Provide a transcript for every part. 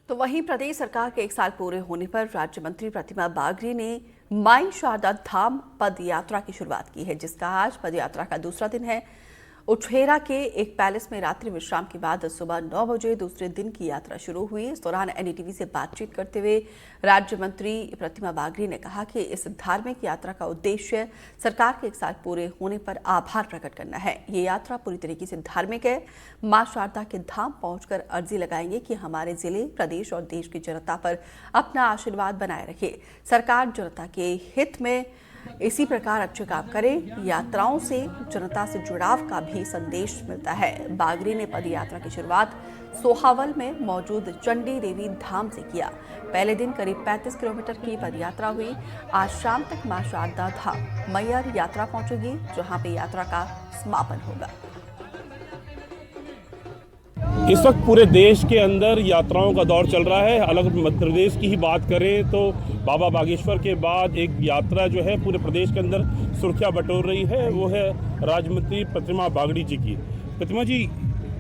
तो वहीं प्रदेश सरकार के 1 साल पूरे होने पर राज्य मंत्री प्रतिमा बागरी ने माई शारदा धाम पद यात्रा की शुरुआत की है, जिसका आज पद यात्रा का दूसरा दिन है। उछेरा के एक पैलेस में रात्रि विश्राम के बाद सुबह 9 बजे दूसरे दिन की यात्रा शुरू हुई। इस दौरान एनडीटीवी से बातचीत करते हुए राज्य मंत्री प्रतिमा बागरी ने कहा कि इस धार्मिक यात्रा का उद्देश्य सरकार के 1 साल पूरे होने पर आभार प्रकट करना है। ये यात्रा पूरी तरीके से धार्मिक है। मां शारदा के धाम पहुंचकर अर्जी लगाएंगे कि हमारे जिले, प्रदेश और देश की जनता पर अपना आशीर्वाद बनाए रखे। सरकार जनता के हित में इसी प्रकार अच्छे काम करे। यात्राओं से जनता से जुड़ाव का भी संदेश मिलता है। बागरी ने पद यात्रा की शुरुआत सोहावल में मौजूद चंडी देवी धाम से किया। पहले दिन करीब 35 किलोमीटर की पद यात्रा हुई। आज शाम तक मां शारदा धाम मैयर यात्रा पहुंचेगी, जहां पे यात्रा का समापन होगा। इस वक्त पूरे देश के अंदर यात्राओं का दौर चल रहा है। अलग मध्य प्रदेश की ही बात करें तो बाबा बागेश्वर के बाद एक यात्रा जो है पूरे प्रदेश के अंदर सुर्खियां बटोर रही है, वो है राज्य मंत्री प्रतिमा बागरी जी की। प्रतिमा जी,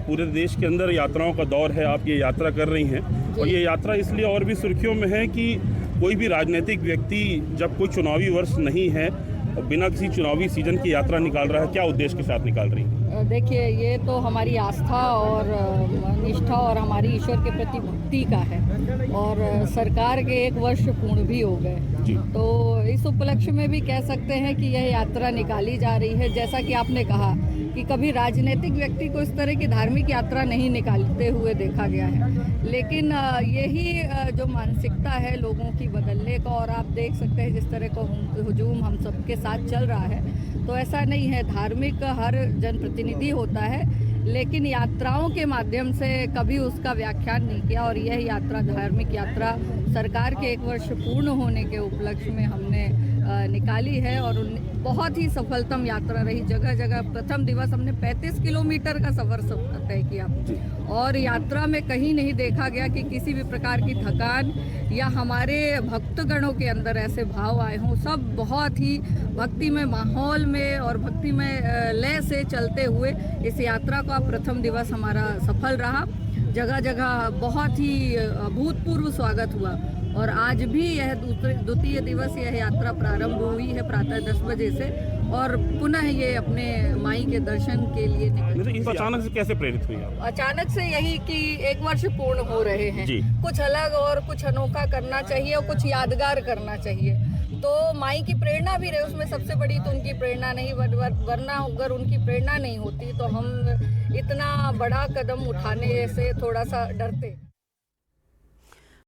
पूरे देश के अंदर यात्राओं का दौर है, आप ये यात्रा कर रही हैं और ये यात्रा इसलिए और भी सुर्खियों में है कि कोई भी राजनीतिक व्यक्ति जब कोई चुनावी वर्ष नहीं है और बिना किसी चुनावी सीजन की यात्रा निकाल रहा है, क्या उद्देश्य के साथ निकाल रही है? देखिए, ये तो हमारी आस्था और निष्ठा और हमारी ईश्वर के प्रति भक्ति का है और सरकार के 1 वर्ष पूर्ण भी हो गए, तो इस उपलक्ष्य में भी कह सकते हैं कि यह यात्रा निकाली जा रही है। जैसा कि आपने कहा कि कभी राजनीतिक व्यक्ति को इस तरह की धार्मिक यात्रा नहीं निकालते हुए देखा गया है, लेकिन यही जो मानसिकता है लोगों की बदलने का, और आप देख सकते हैं जिस तरह का हुजूम हम सबके साथ चल रहा है, तो ऐसा नहीं है। धार्मिक हर जनप्रतिनिधि होता है, लेकिन यात्राओं के माध्यम से कभी उसका व्याख्यान नहीं किया, और यह यात्रा धार्मिक यात्रा सरकार के 1 वर्ष पूर्ण होने के उपलक्ष्य में हमने निकाली है और बहुत ही सफलतम यात्रा रही। जगह जगह प्रथम दिवस हमने 35 किलोमीटर का सफ़र तय किया और यात्रा में कहीं नहीं देखा गया कि किसी भी प्रकार की थकान या हमारे भक्तगणों के अंदर ऐसे भाव आए हों। सब बहुत ही भक्ति में माहौल में और भक्ति में लय से चलते हुए इस यात्रा का प्रथम दिवस हमारा सफल रहा। जगह जगह बहुत ही अभूतपूर्व स्वागत हुआ और आज भी यह द्वितीय दिवस यह यात्रा प्रारंभ हुई है प्रातः 10 बजे से और पुनः ये अपने माई के दर्शन के लिए निकली। अचानक से कैसे प्रेरित हुई आप? अचानक से यही कि 1 वर्ष पूर्ण हो रहे हैं, कुछ अलग और कुछ अनोखा करना चाहिए और कुछ यादगार करना चाहिए। तो माई की प्रेरणा भी रहे, उसमें सबसे बड़ी तो उनकी प्रेरणा नहीं, वरना अगर उनकी प्रेरणा नहीं होती तो हम इतना बड़ा कदम उठाने से थोड़ा सा डरते।